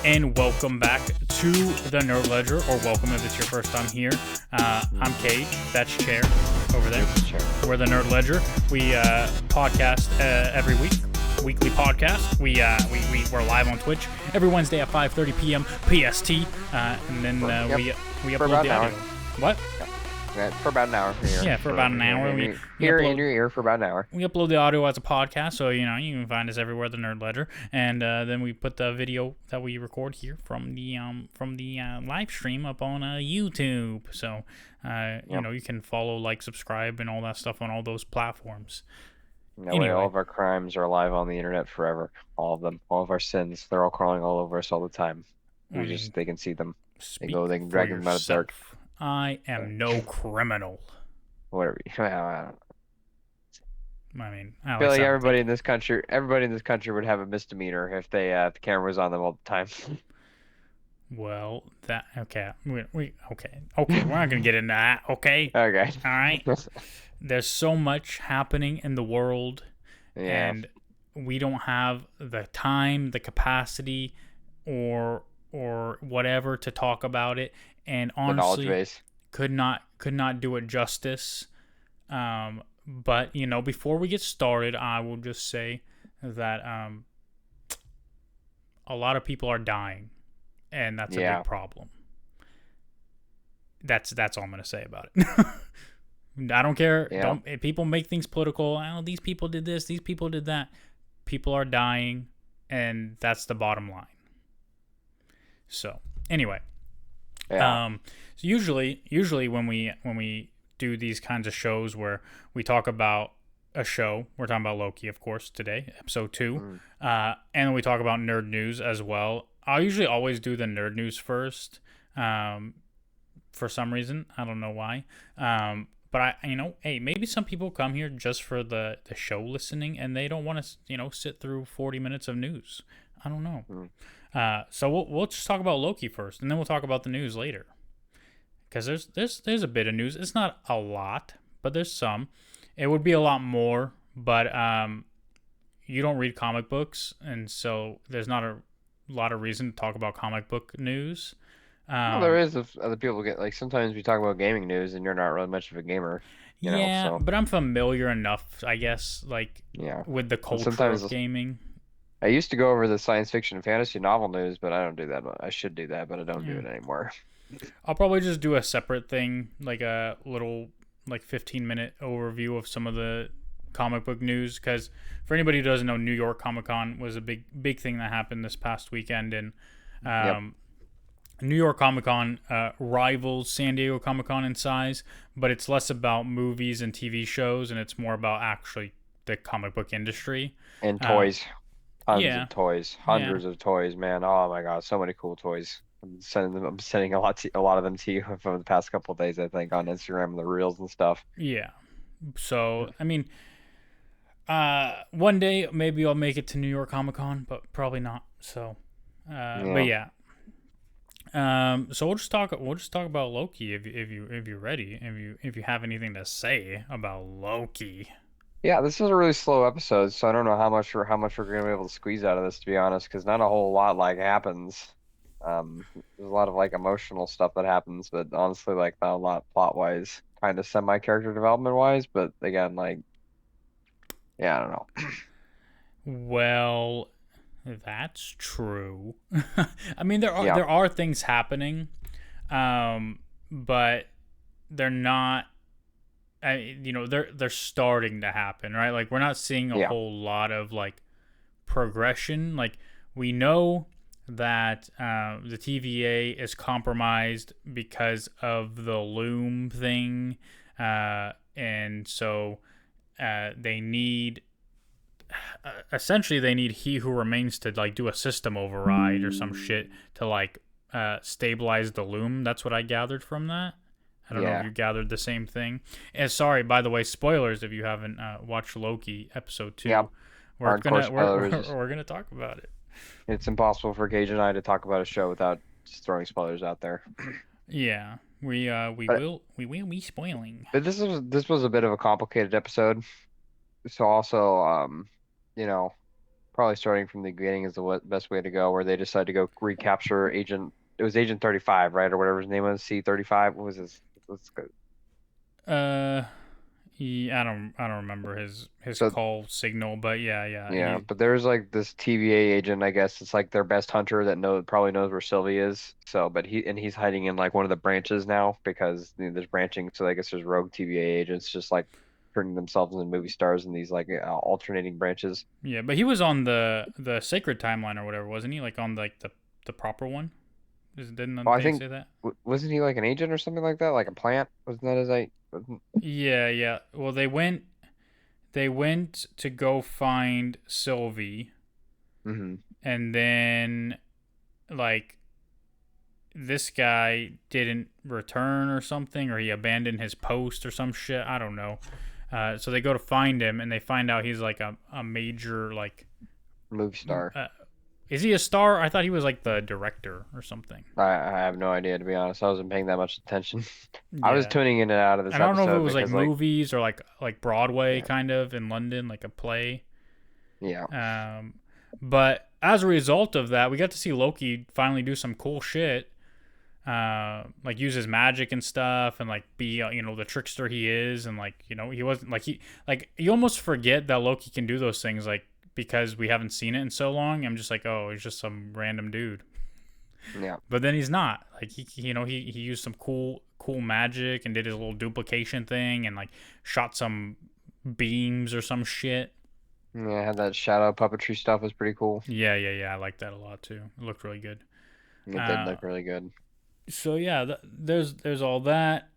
and welcome back to the Nerd Ledger, or welcome if it's your first time here. I'm Cage, that's Chair over there. We're the Nerd Ledger. We podcast every week, weekly podcast. We're live on Twitch every Wednesday at 5:30 p.m. PST, and then we upload the audio. What? Yeah, for about an hour. For about an hour. In your ear for about an hour. We upload the audio as a podcast, so you can find us everywhere, the Nerd Ledger, and then we put the video that we record here from the live stream up on YouTube. So you can follow, like, subscribe, and all that stuff on all those platforms. Anyway, all of our crimes are live on the internet forever. All of them, all of our sins, they're all crawling all over us all the time. They can see them. They can drag them out of the dark. I am no criminal. Whatever. I feel like everybody in this country would have a misdemeanor if the camera was on them all the time. Well, okay. We're not gonna get into that. Okay. Okay. All right. There's so much happening in the world, and we don't have the time, the capacity, or whatever to talk about it. And honestly, could not do it justice. But before we get started, I will just say that a lot of people are dying, and that's a big problem. That's all I'm gonna say about it. I don't care. Yeah. People make things political. Oh, these people did this. These people did that. People are dying, and that's the bottom line. So anyway. Yeah. So usually when we do these kinds of shows where we talk about a show, we're talking about Loki, of course, today, episode 2, and then we talk about nerd news as well. I usually always do the nerd news first, for some reason. I don't know why. But hey, maybe some people come here just for the show listening, and they don't want to, sit through 40 minutes of news. I don't know. So we'll just talk about Loki first, and then we'll talk about the news later. Because there's a bit of news. It's not a lot, but there's some. It would be a lot more, but you don't read comic books, and so there's not a lot of reason to talk about comic book news. Well, there is if other people get, like, sometimes we talk about gaming news, and you're not really much of a gamer. But I'm familiar enough, I guess, with the culture of gaming. I used to go over the science fiction and fantasy novel news, but I don't do that. I should do that, but I don't do it anymore. I'll probably just do a separate thing, like a little 15-minute overview of some of the comic book news, because for anybody who doesn't know, New York Comic Con was a big thing that happened this past weekend, and New York Comic Con rivals San Diego Comic Con in size, but it's less about movies and TV shows, and it's more about actually the comic book industry and toys. Tons of toys, hundreds of toys, man. Oh my God, so many cool toys. I'm sending a lot of them to you for the past couple of days, I think, on Instagram and the reels and stuff. Yeah. So one day maybe I'll make it to New York Comic Con, but probably not. So, but yeah. So we'll just talk about Loki if you're ready. If you have anything to say about Loki. Yeah, this is a really slow episode, so I don't know how much we're gonna be able to squeeze out of this, to be honest, because not a whole lot happens. There's a lot of emotional stuff that happens, but honestly, not a lot plot wise, kind of semi character development wise. But again, I don't know. Well, that's true. I mean, there are things happening, but they're not. They're starting to happen, right? We're not seeing a whole lot of progression. We know that the TVA is compromised because of the Loom thing, and so they need He Who Remains to do a system override or some shit to stabilize the Loom. That's what I gathered from that. I don't know if you gathered the same thing. And sorry, by the way, spoilers if you haven't watched Loki episode 2. Yep. We're gonna talk about it. It's impossible for Gage and I to talk about a show without just throwing spoilers out there. Yeah, we will be spoiling. But this was a bit of a complicated episode. So also, probably starting from the beginning is the best way to go, where they decide to go recapture Agent. It was Agent 35, right, or whatever his name was. C-35. What was his? Let's go. Uh, I don't remember his So call signal, but yeah, yeah, but there's like this TVA agent, I guess it's like their best hunter that probably knows where Sylvie is. So, but he's hiding in like one of the branches now because there's branching. So I guess there's rogue TVA agents just like turning themselves into movie stars in these like alternating branches. yeah. But he was on the sacred timeline or whatever, wasn't he? Like on like the proper one. Didn't Well, I they think say that? wasn't he like an agent or something like that, like a plant? Wasn't that his I? Wasn't... Yeah. Well, they went to go find Sylvie, hmm and then like this guy didn't return or something, or he abandoned his post or some shit. I don't know. So they go to find him, and they find out he's like a major like. Movie star. Uh, is he a star? I thought he was like the director or something. I have no idea, to be honest. I wasn't paying that much attention. I was Yeah, tuning in and out of this and I don't know if it episode was like because like movies or like Broadway yeah, kind of in London, like a play. yeah. But as a result of that, we got to see Loki finally do some cool shit. Like use his magic and stuff, and like be the trickster he is, and like he wasn't like you almost forget that Loki can do those things like because we haven't seen it in so long. I'm just like, oh, he's just some random dude. Yeah. But then he's not. Like he used some cool magic and did his little duplication thing and like shot some beams or some shit. Yeah, had that shadow puppetry stuff was pretty cool. Yeah. I like that a lot too. It looked really good. It did Uh, look really good. so yeah, there's all that.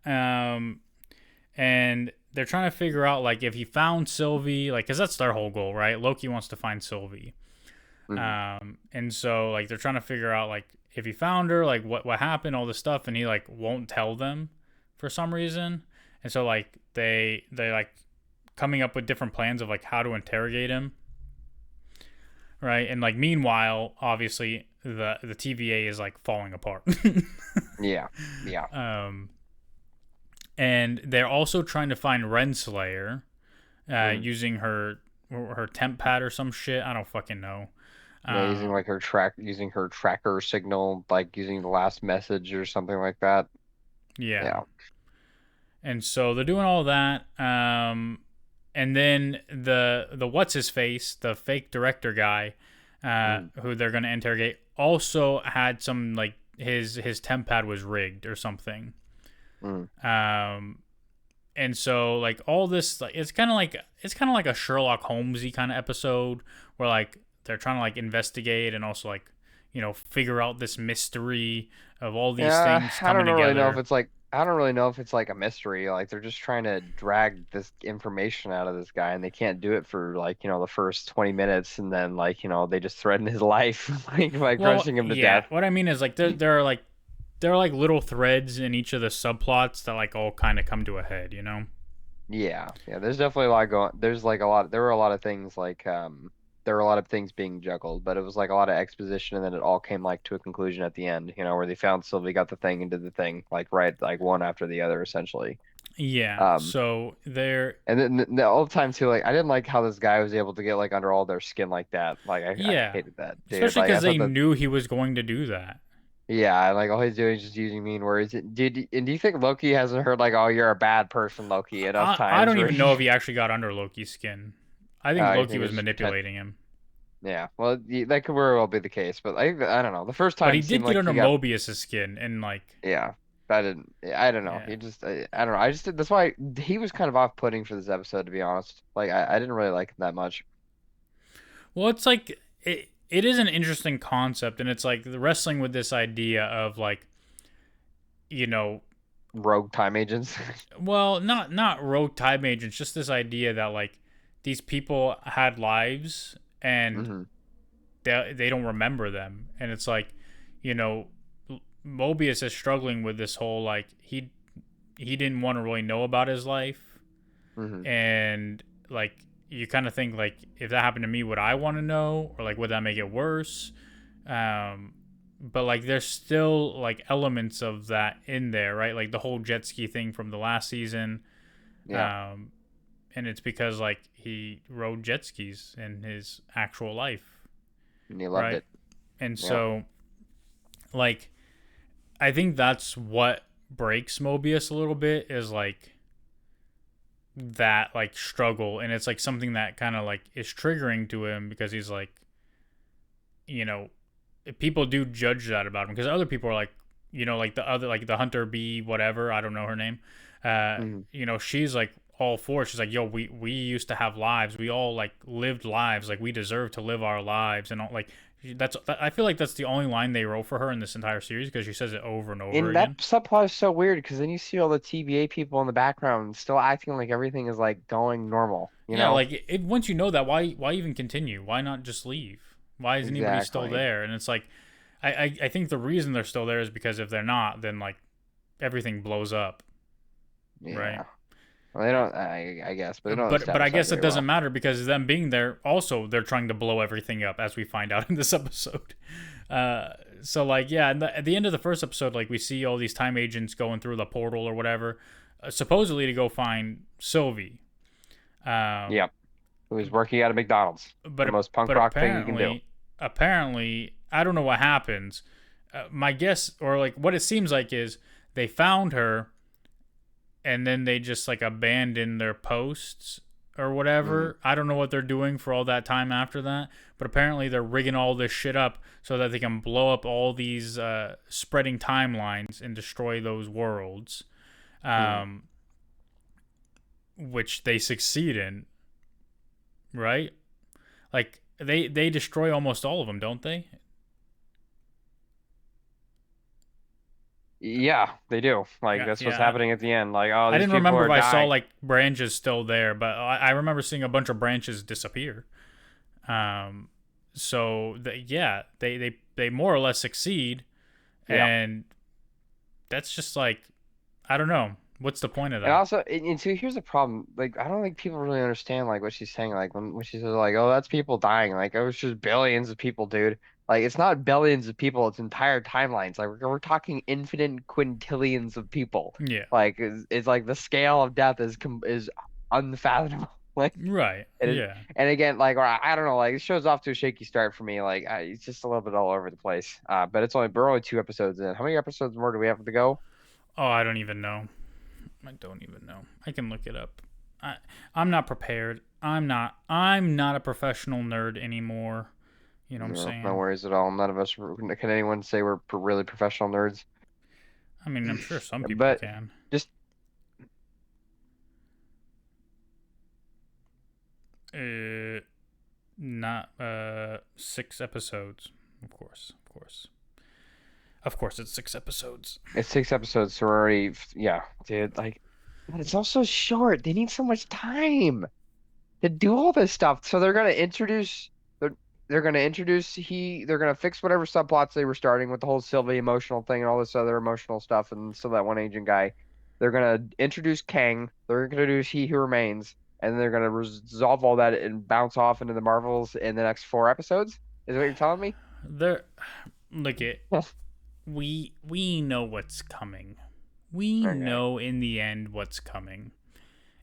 And they're trying to figure out like if he found Sylvie, like, cause that's their whole goal, right? Loki wants to find Sylvie. hmm And so like they're trying to figure out like if he found her, like what happened, all this stuff, and he like won't tell them for some reason. And so like they like coming up with different plans of like how to interrogate him, right? And like meanwhile, obviously the TVA is like falling apart. Yeah. Yeah. um, and they're also trying to find Renslayer, hmm using her temp pad or some shit. I don't fucking know. Yeah, using Um, like using her tracker signal, like using the last message or something like that. yeah. Yeah. And so they're doing all that. And then the what's his face, the fake director guy, Mm. who they're gonna interrogate, also had some like his temp pad was rigged or something. Mm. Um, and so like all this like it's kind of like a Sherlock Holmesy kind of episode where like they're trying to like investigate and also like figure out this mystery of all these Yeah, things coming together. I don't really know if it's like a mystery. Like they're just trying to drag this information out of this guy and they can't do it for like, the first 20 minutes and then like, they just threaten his life like by Well, crushing him to yeah. death. What I mean is like there are like little threads in each of the subplots that like all kind of come to a head, you know? Yeah. Yeah, there's definitely a lot going. There's like a lot there were a lot of things like there were a lot of things being juggled, but it was like a lot of exposition and then it all came like to a conclusion at the end, where they found Sylvie, got the thing and did the thing like right like one after the other essentially. Yeah. Um So there. And then all the time too, like I didn't like how this guy was able to get like under all their skin like that. Like I Yeah. hated that, dude. Especially Like I because they thought that, knew he was going to do that. yeah, like all he's doing is just using mean words. And do you think Loki hasn't heard like, oh, you're a bad person, Loki, enough I times don't where even know he, if he actually got under Loki's skin. I think you Loki think it was was just pretend? manipulating him. Yeah, well, that could very well be the case, but I don't know. The first But time he it seemed did get like under he got, Mobius's skin and like yeah, I didn't, I don't know. yeah. He just, I don't know. I just did. That's why he was kind of off-putting for this episode, to be honest. Like I didn't really like him that much. Well, it's like it is an interesting concept and it's like the wrestling with this idea of like you know Rogue time agents. well, not rogue time agents, just this idea that like these people had lives and hmm they don't remember them, and it's like you know Mobius is struggling with this whole like he didn't want to really know about his life, hmm and like you kind of think like if that happened to me would I want to know, or like would that make it worse? um but like there's still like elements of that in there, right? Like the whole jet ski thing from the last season. Yeah. um and it's because like he rode jet skis in his actual life, And he loved right? it. And Yep. so like I think that's what breaks Mobius a little bit is like that like struggle, and it's like something that kind of like is triggering to him because he's like, you know, people do judge that about him because other people are like, like the other, like the Hunter B whatever, I don't know her name, Hmm. she's like all for it. She's like, yo, we used to have lives, we all like lived lives, like we deserve to live our lives, and all, like I feel like that's the only line they wrote for her in this entire series because she says it over and over And that again. subplot is so weird because then you see all the TVA people in the background still acting like everything is like going normal, you Yeah, know? like once you know that, why even continue? Why not just leave? Why is anybody still Exactly. there? And it's like, I think the reason they're still there is because if they're not, then like everything blows up, right? Yeah. Well, they don't, I guess, but they don't But I establish that guess it very doesn't well. matter because them being there, also they're trying to blow everything up, as we find out in this episode. Uh, so like yeah, at the end of the first episode, like we see all these time agents going through the portal or whatever, supposedly to go find Sylvie. Um, Yep. Who was working at a McDonald's. The but most punk but rock thing you can do. apparently I don't know what happens. My guess, or like what it seems like, is they found her and then they just like abandoned their posts or Hmm. whatever. I don't know what they're doing for all that time after that, but apparently they're rigging all this shit up so that they can blow up all these spreading timelines and destroy those worlds, Hmm. um, which they succeed in, right? Like they destroy almost all of them, don't they? Yeah, they do. Like Yeah, that's what's yeah. happening at the end. Like, oh, I these didn't people remember are if I saw dying. like branches still there, but I remember seeing a bunch of branches disappear. Um, so yeah, they more or less succeed, Yeah. and that's just like I don't know what's the point of And that. also, and so here's the problem. Like, I don't think people really understand like what she's saying. Like when she says like, "Oh, that's people dying." Like, it was just billions of people, dude. Like, it's not billions of people. It's entire timelines. Like, we're talking infinite quintillions of people. Yeah, Like, it's like the scale of death is unfathomable. Like, right. Yeah. and again, like, or I don't know. Like, it shows off to a shaky start for me. Like, it's just a little bit all over the place. But we're only 2 episodes in. How many episodes more do we have to go? Oh, I don't even know. I don't even know. I can look it up. I I'm not prepared. I'm not a professional nerd anymore. You know what I'm No, no saying? worries at all. None of us can anyone say we're really professional nerds. I mean, I'm sure some people But can. just Uh, not 6 episodes. Of course, of course, of course. It's 6 episodes. it's 6 episodes, so we're already yeah, dude. Like, but it's also short. They need so much time to do all this stuff. So they're they're gonna introduce they're gonna fix whatever subplots they were starting with the whole Sylvie emotional thing and all this other emotional stuff and still that one agent guy. They're gonna introduce Kang. They're gonna introduce He Who Remains, and they're gonna resolve all that and bounce off into the Marvels in the next 4 episodes. Is what you're telling me? There, look it. We know what's coming. We Okay. know in the end what's coming,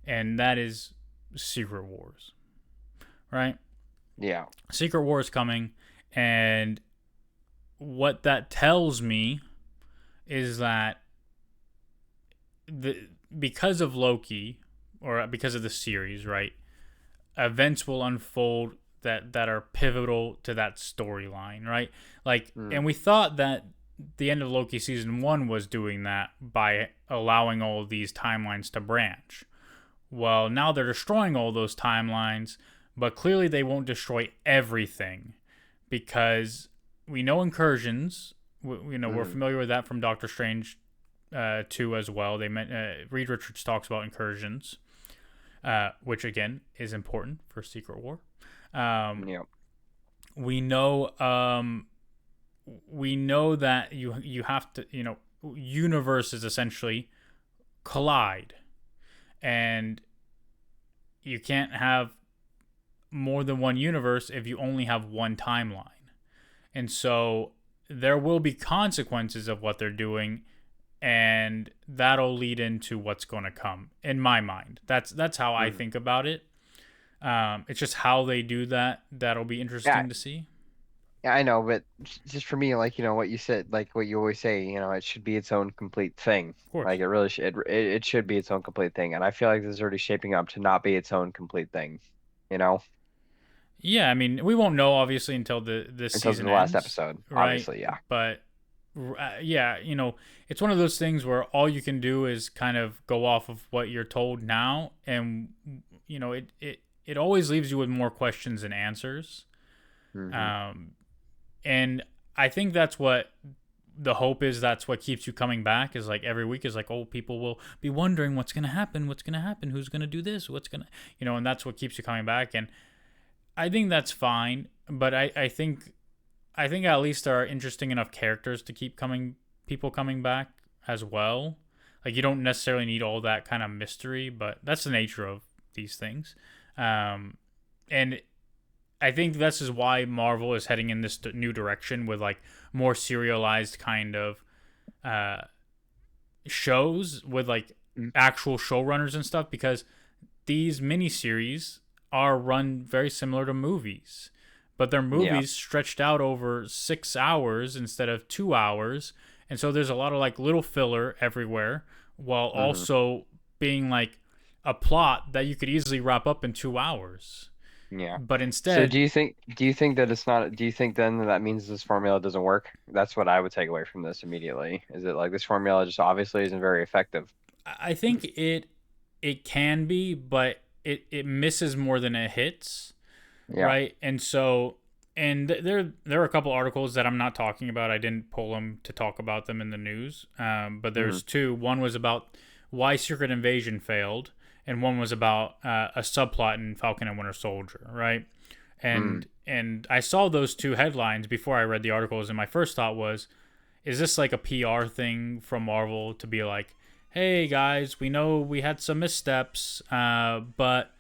and that is Secret Wars, right? Yeah. Secret Wars coming, and what that tells me is that the because of Loki or because of the series, right? Events will unfold that are pivotal to that storyline, right? Like, Mm, and we thought that the end of Loki season 1 was doing that by allowing all of these timelines to branch. Well, now they're destroying all those timelines, but clearly they won't destroy everything because we know incursions. We're mm. familiar with that from Doctor Strange 2 as well. They meant Reed Richards talks about incursions, which again is important for Secret War. Um, Yeah. we know we know that you have to universes essentially collide, and you can't have more than one universe if you only have one timeline. And so there will be consequences of what they're doing, and that'll lead into what's going to come in my mind. That's how I think about it. It's just how they do that that'll be Yeah, interesting to see. yeah, I know, but just for me, like, what you said, like what you always say, it should be its own complete thing. Of course. Like it really should, it should be its own complete thing. And I feel like this is already shaping up to not be its own complete thing, you know, Yeah, I mean, we won't know obviously until this until season the last ends, episode, right? obviously, yeah. But yeah, it's one of those things where all you can do is kind of go off of what you're told now, and it always leaves you with more questions than answers. Hmm. Um, and I think that's what the hope is. That's what keeps you coming back. Is like every week is like, oh, people will be wondering what's gonna happen, who's gonna do this, what's gonna, and that's what keeps you coming back. And I think that's fine, but I think at least there are interesting enough characters to keep people coming back as well. Like you don't necessarily need all that kind of mystery, but that's the nature of these things. And I think this is why Marvel is heading in this new direction with like more serialized kind of uh, shows with like actual showrunners and stuff, because these miniseries are run very similar to movies, but they're Yeah. movies stretched out over 6 hours instead of 2 hours. And so there's a lot of like little filler everywhere while Hmm. also being like a plot that you could easily wrap up in 2 hours. Yeah. But So instead, do you think that it's not, do you think then that means this formula doesn't work? That's what I would take away from this immediately. Is it like this formula just obviously isn't very effective? I think it can be, but it misses more than it hits, Yeah. right? And so, and there are a couple articles that I'm not talking about. I didn't pull them to talk about them in the news. But Hmm. there's two. One was about why Secret Invasion failed, and one was about a subplot in Falcon and Winter Soldier, right? Mm. And I saw those two headlines before I read the articles, and my first thought was, is this like a PR thing from Marvel to be like, hey guys, we know we had some missteps, but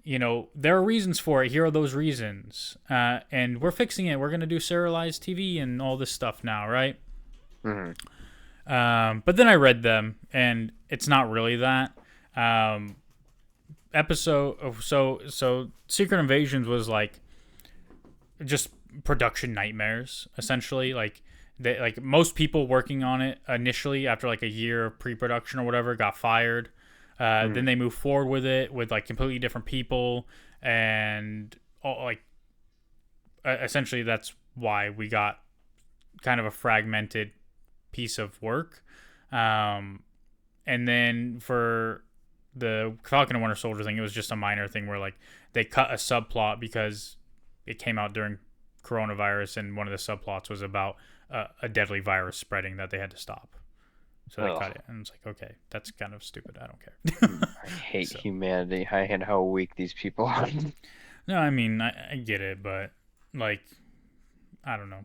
there are reasons for it. Here are those reasons, and we're fixing it. We're gonna do serialized TV and all this stuff now, right? Hmm. But then I read them, and it's not really that. Um, so Secret Invasions was like just production nightmares, essentially. Like most people working on it initially after like a year of pre-production or whatever got fired. Then Hmm. they moved forward with it with like completely different people, and like essentially that's why we got kind of a fragmented piece of work. Um, and then for the Falcon and Winter Soldier thing, it was just a minor thing where like they cut a subplot because it came out during coronavirus, and one of the subplots was about a deadly virus spreading that they had to stop. So they cut Ugh. it, and it's like, okay, that's kind of stupid. I don't care. I hate So humanity. I hate how weak these people are. no, I mean I get it, but like I don't know.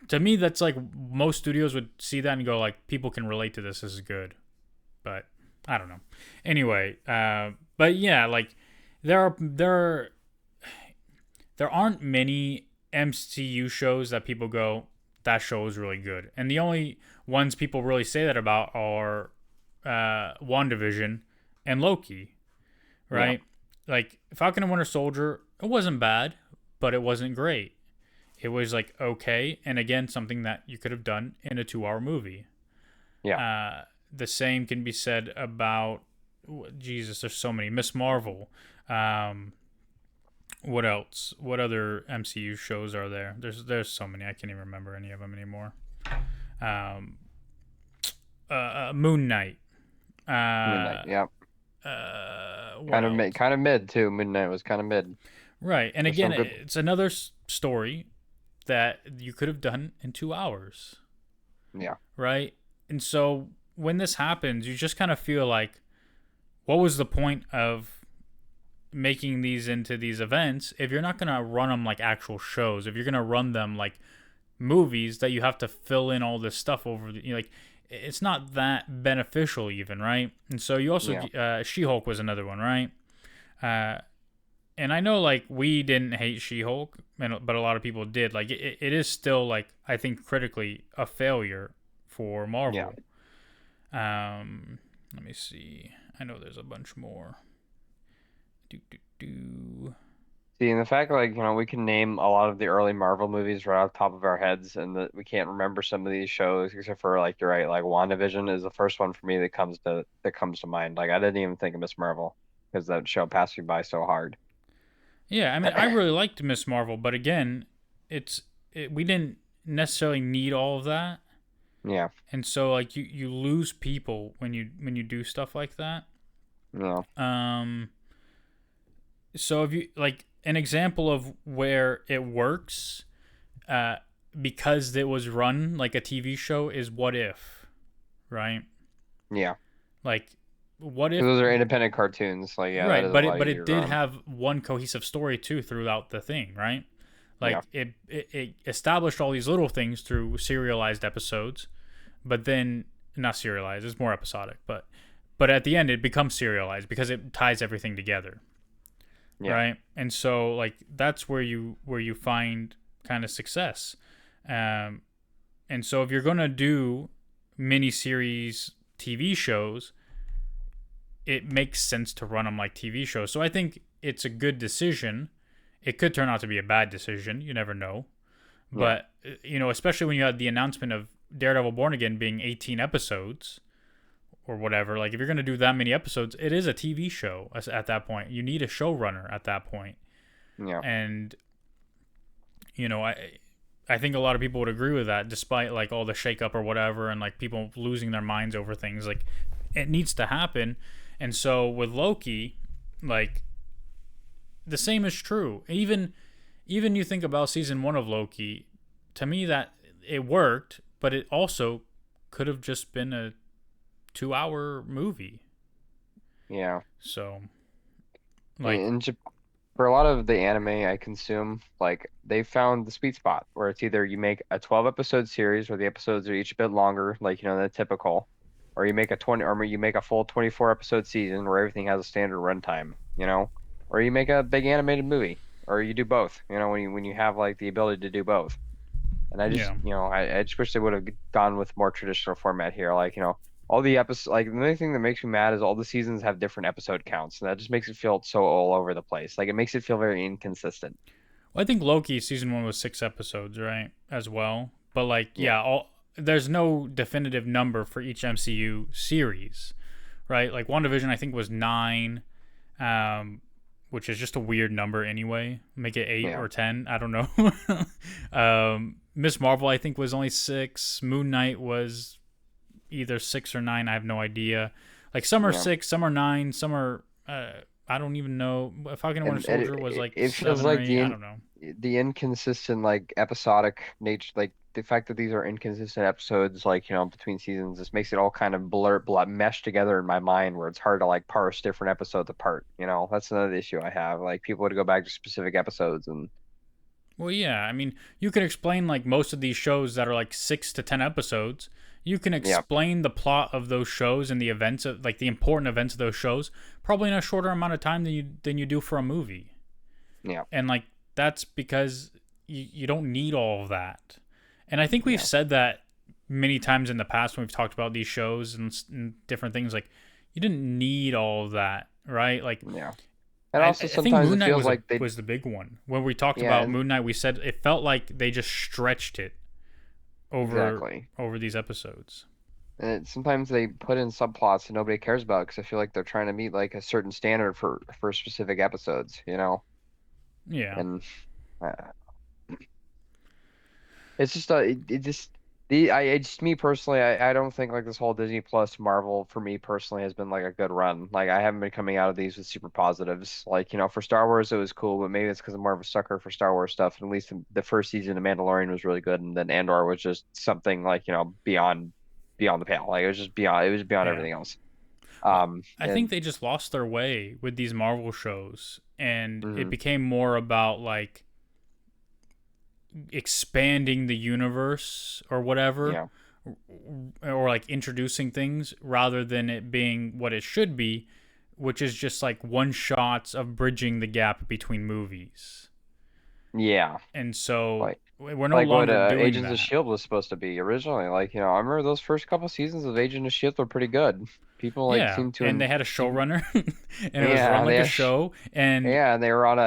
To me, that's like most studios would see that and go like, people can relate to this. This is good, but I don't know. Anyway, but yeah, like there aren't many MCU shows that people go, that show is really good, and the only ones people really say that about are WandaVision and Loki, Yeah. right? Like Falcon and Winter Soldier, it wasn't bad, but it wasn't great. It was like okay, and again, something that you could have done in a 2 hour movie. Yeah. The same can be said about Jesus. There's so many. Miss Marvel. Um, what else? What other MCU shows are there? There's so many. I can't even remember any of them anymore. Um, Moon Knight. Midnight. Uh, Yeah. what else? Kind of mid too. Midnight was kind of mid. Right, and There's again, some good. it's another story that you could have done in 2 hours, Yeah. right? And so when this happens, you just kind of feel like, what was the point of making these into these events if you're not going to run them like actual shows? If you're going to run them like movies that you have to fill in all this stuff over, like it's not that beneficial even, right? And so you also Yeah. She-Hulk was another one, right? Uh, and I know like we didn't hate She-Hulk, but a lot of people did. Like it is still like I think critically a failure for Yeah. Marvel. Let me see. I know there's a bunch more. Do do do. See, and the fact like, we can name a lot of the early Marvel movies right off the top of our heads, and that we can't remember some of these shows, except for like you're right, like WandaVision is the first one for me that comes to mind. Like I didn't even think of Miss Marvel because that show passed me by so hard. Yeah, I mean, I really liked Miss Marvel, but again, we didn't necessarily need all of that, Yeah, and so like you lose people when you do stuff like that. no, Um, so if you like an example of where it works, uh, because it was run like a TV show is What If, right? yeah, Like, what if? because those are independent cartoons. Like, yeah, that Right, is a but lot it easier to did run. have one cohesive story too throughout the thing, right? Yeah, Like it established all these little things through serialized episodes, but then not serialized, it's more episodic, but at the end it becomes serialized because it ties everything together, yeah, right? And so like that's where you find kind of success. Um and so if you're going to do miniseries TV shows, it makes sense to run them like TV shows. So I think it's a good decision. It could turn out to be a bad decision. You never know. yeah. But, especially when you had the announcement of Daredevil Born Again being 18 episodes or whatever, like if you're going to do that many episodes, it is a TV show at that point. You need a showrunner at that point. Yeah. And, I think a lot of people would agree with that, despite like all the shakeup or whatever, and like people losing their minds over things. Like it needs to happen, and so with Loki, like the same is true. Even you think about season 1 of Loki, to me that it worked, but it also could have just been a 2-hour movie. Yeah. So like In for a lot of the anime I consume, like they found the sweet spot where it's either you make a 12 episode series where the episodes are each a bit longer, like the typical, or you make a 20 or you make a full 24 episode season where everything has a standard runtime, or you make a big animated movie, or you do both, when you have like the ability to do both. And I just, yeah. I just wish they would have gone with more traditional format here. Like, all the episodes, like the only thing that makes me mad is all the seasons have different episode counts. And that just makes it feel so all over the place. Like, it makes it feel very inconsistent. Well, I think Loki season 1 was 6 episodes, right? As well. But like Yeah. yeah, all there's no definitive number for each MCU series, right? Like WandaVision I think was 9, um, which is just a weird number anyway. Make it 8 Yeah. or 10, I don't know. Miss Marvel I think was only 6. Moon Knight was either 6 or 9. I have no idea. Like some are Yeah. 6, some are 9, some are I don't even know. Falcon and Winter And Soldier was like it feels 7 or like 8. I don't know. the inconsistent, like, episodic nature, like, the fact that these are inconsistent episodes, like, between seasons, just makes it all kind of meshed together in my mind where it's hard to, like, parse different episodes apart. That's another issue I have. Like, people would go back to specific episodes and, Well, yeah. I mean, you can explain like most of these shows that are like 6 to 10 episodes. You can yeah, explain the plot of those shows and the events of like the important events of those shows probably in a shorter amount of time than you do for a movie. yeah, And like that's because you don't need all of that. And I think we've yeah, said that many times in the past when we've talked about these shows and different things. Like you didn't need all of that, right? Like yeah. And I also think sometimes Moon it Knight feels like they, was the big one. When we talked yeah, about and Moon Knight, we said it felt like they just stretched it over exactly. these episodes. And sometimes they put in subplots that nobody cares about because I feel like they're trying to meet like a certain standard for specific episodes. Yeah, And uh, it's just it just the I just me personally I don't think like this whole Disney Plus Marvel for me personally has been like a good run. Like I haven't been coming out of these with super positives. Like for Star Wars it was cool, but maybe it's because I'm more of a sucker for Star Wars stuff. And at least the first season of Mandalorian was really good, and then Andor was just something like beyond the pale. Like it was beyond yeah. everything else. Well, Um I think and they just lost their way with these Marvel shows, and it mhm, became more about like expanding the universe or whatever, yeah, or like introducing things rather than it being what it should be, which is just like one shots of bridging the gap between movies. yeah. And so Like. We're no Like what longer doing Agents of that. Shield was supposed to be originally. Like, I remember those first couple seasons of Agent of Shield were pretty good. People like Yeah, seem to and they had a seem showrunner, and it was run yeah, like a show. And yeah, and they were on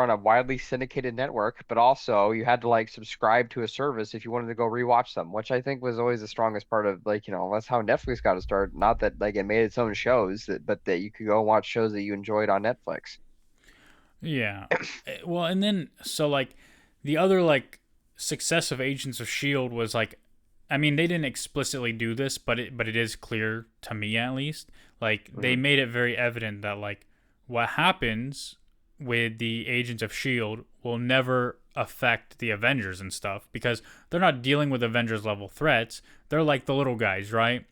a widely syndicated network, but also you had to like subscribe to a service if you wanted to go rewatch them, which I think was always the strongest part of like, that's how Netflix got to start. Not that like it made its own shows, but that you could go and watch shows that you enjoyed on Netflix. yeah, well, and then so like the other like success of Agents of Shield was like, I mean, they didn't explicitly do this, but it is clear to me at least. Like they Hmm. made it very evident that like what happens with the Agents of Shield will never affect the Avengers and stuff because they're not dealing with Avengers level threats. They're like the little guys, right?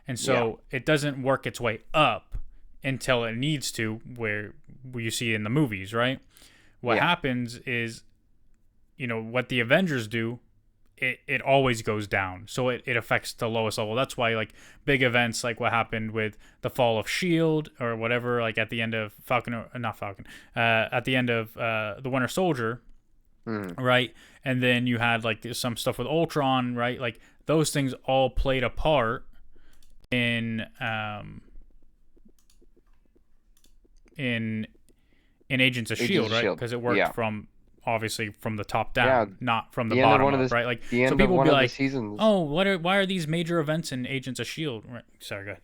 And Yeah, so it doesn't work its way up until it needs to, where you see in the movies, right? What yeah, happens is, what the Avengers do, it always goes down. So it affects the lowest level. That's why like big events like what happened with the fall of Shield or whatever, like at the end of Falcon, not Falcon, at the end of the Winter Soldier, hmm. right? And then you had like some stuff with Ultron, right? Like those things all played a part in in in Agents of Agents Shield, of right? Shield. Because it worked Yeah, from obviously from the top yeah. down, not from the The end of bottom one of up, the right? Like the so end of people will one be of the like, seasons. "Oh, why are these major events in Agents of Shield?" Right. Sorry, go ahead.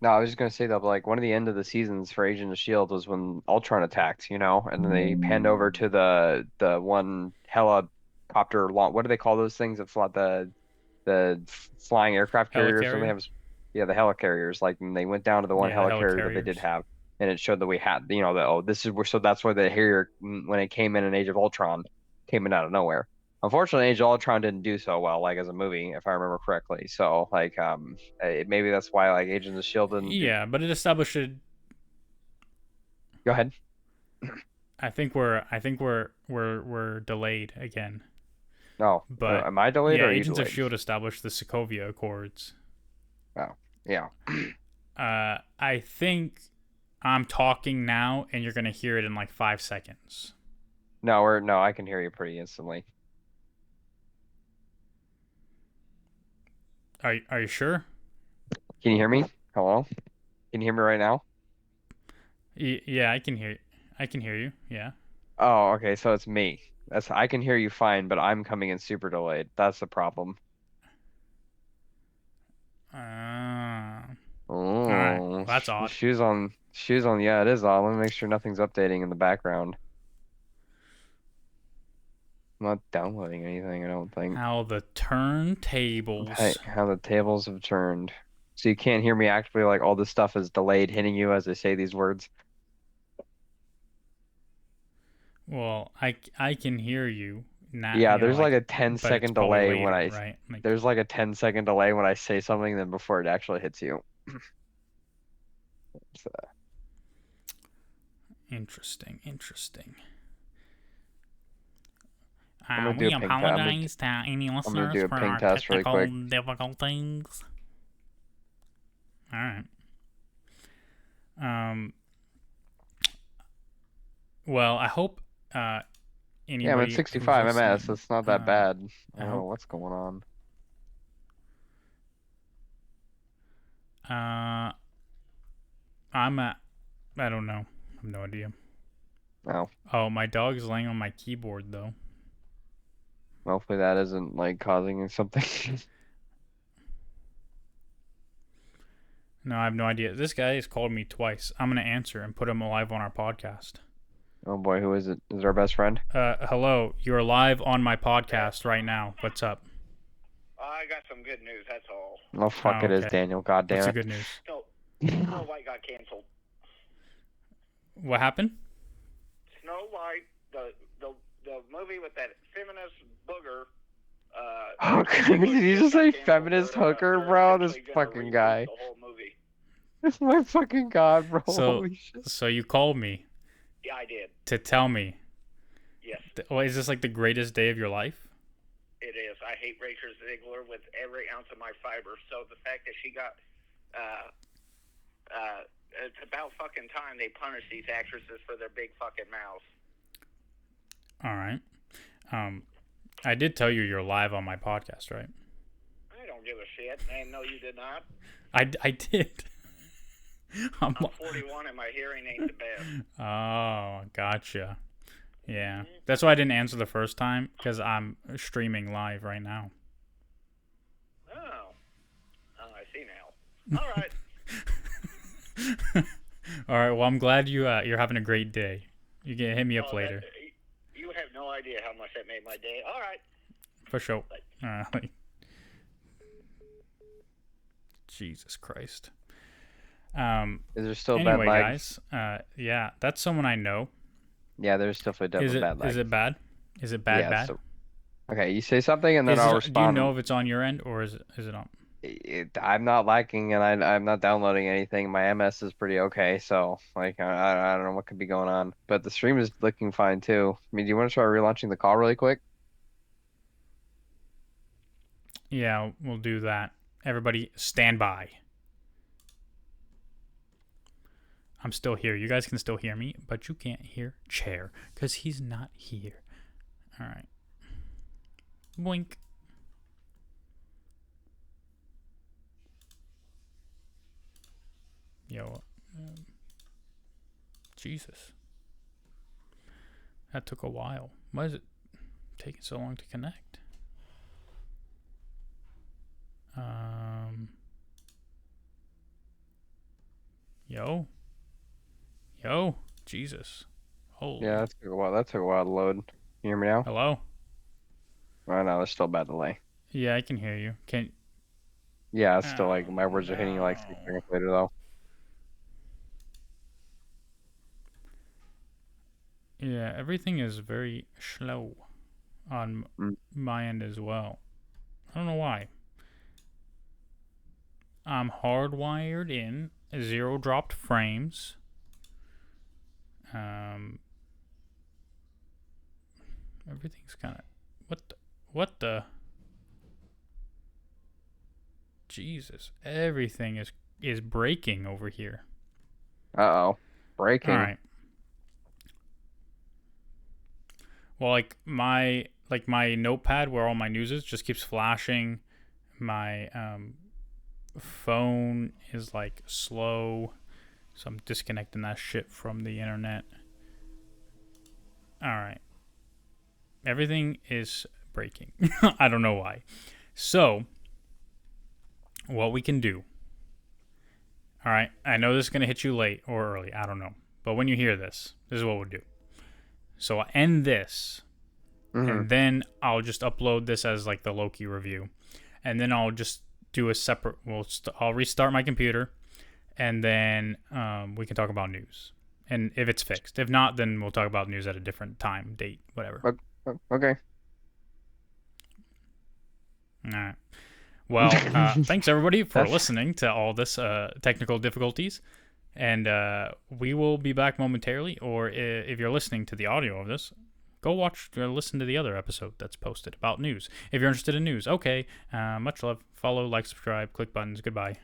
No, I was just gonna say that, but like one of the end of the seasons for Agent of Shield was when Ultron attacked, and then they panned over to the one helicopter launch. What do they call those things that fly the flying aircraft carriers? Don't they Helicarrier. have? Yeah, the helicarriers. Like, and they went down to the one Yeah, the helicarrier that they did helicarriers. have, and it showed that we had, that this is where so that's why the Harrier when it came in Age of Ultron came in out of nowhere. Unfortunately, Age of Ultron didn't do so well, like as a movie, if I remember correctly. So, like, maybe that's why like Agents of Shield didn't do. Yeah, but it established it. Go ahead. I think we're delayed again. No, But am I delayed yeah, or are you Agents of delayed? Shield established the Sokovia Accords. Oh, yeah. I think I'm talking now, and you're gonna hear it in like 5 seconds. No, I can hear you pretty instantly. Are you sure? Can you hear me? Hello? Can you hear me right now? Yeah, I can hear. I can hear you. Yeah. Oh, okay, so it's me. I can hear you fine, but I'm coming in super delayed. That's the problem. Uh, all right. Oh, Well, that's odd. shoes on. Yeah, it is on. Let me make sure nothing's updating in the background. I'm not downloading anything, I don't think. How the turntables. How the tables have turned. So you can't hear me actively, like all this stuff is delayed hitting you as I say these words. Well, I can hear you not. Yeah, there's like a 10 But it's second probably delay when later, right? Like there's like a 10-second delay when I say something than before it actually hits you. So, interesting, interesting. I'm gonna do We a ping test. apologize to any I'm gonna listeners do a for ping our test really technical quick. difficulties. All right. Um. Well, I hope Yeah, I'm at anybody who's 65 ms. listening. That's not that bad. I I don't know hope. what's going on. Uh. I'm at. I don't know. I have no idea. No, Oh, my dog is laying on my keyboard though. hopefully that isn't like causing something. No, I have no idea. This guy has called me twice. I'm gonna answer and put him live on our podcast. Oh boy, who is it? Is it our best friend? Hello, you're live on my podcast right now. What's up? I got some good news. That's all. Oh fuck, Oh, it is okay. Daniel. God What's the damn good news? Snow White got canceled. What happened? Snow White, the movie with that feminist booger. Hooker? Did you just say feminist hooker, bro? This fucking guy. The whole movie. This is my fucking god, bro. So, Holy shit. so you called me Yeah, I did. to tell me. Yes, Well, is this like the greatest day of your life? it is. I hate Rachel Ziegler with every ounce of my fiber. So the fact that she got, it's about fucking time they punish these actresses for their big fucking mouths. All right. I did tell you you're live on my podcast, right? I don't give a shit. And no, you did not. I did. I'm 41 and my hearing ain't the best. Oh, gotcha. Yeah. That's why I didn't answer the first time, because I'm streaming live right now. Oh, I see now. All right. All right. Well, I'm glad you're having a great day. You can hit me up later. You have no idea how much that made my day. All right. For sure. All right. Jesus Christ. Is there still Anyway, bad lag? guys. Yeah, that's someone I know. Yeah, there's definitely bad lag. Is it bad? Is it bad? Yeah, Bad? so- okay, you say something and then I'll respond. Do you know if it's on your end or is it on? I'm not liking and I'm not downloading anything. My MS is pretty okay, so like I don't know what could be going on. But the stream is looking fine too. I mean, do you want to try relaunching the call really quick? Yeah, we'll do that. Everybody, stand by. I'm still here. You guys can still hear me, but you can't hear Chair because he's not here. All right. Blink. Yo. Jesus. That took a while. Why is it taking so long to connect? Yo. Jesus. Holy. Yeah, that took a while. That took a while to load. Can you hear me now? Hello? Oh no, there's still bad delay. Yeah, I can hear you. Yeah, it's still like my words are hitting you like 6 seconds later though. Yeah, everything is very slow on my end as well. I don't know why. I'm hardwired in 0 dropped frames. Everything's kind of what the Jesus, everything is breaking over here. Uh-oh. Breaking. All right. Well, like my notepad where all my news is just keeps flashing. My phone is like slow, so I'm disconnecting that shit from the internet. All right. Everything is breaking. I don't know why. So, what we can do. All right. I know this is going to hit you late or early. I don't know. But when you hear this, this is what we'll do. So I'll end this, and then I'll just upload this as like the Loki review, and then I'll just do a separate. I'll restart my computer, and then we can talk about news, and if it's fixed. If not, then we'll talk about news at a different time, date, whatever. Okay. All right. Well, thanks everybody for listening to all this technical difficulties. And we will be back momentarily, or if you're listening to the audio of this, go watch or listen to the other episode that's posted about news. If you're interested in news, okay. Much love. Follow, like, subscribe, click buttons. Goodbye.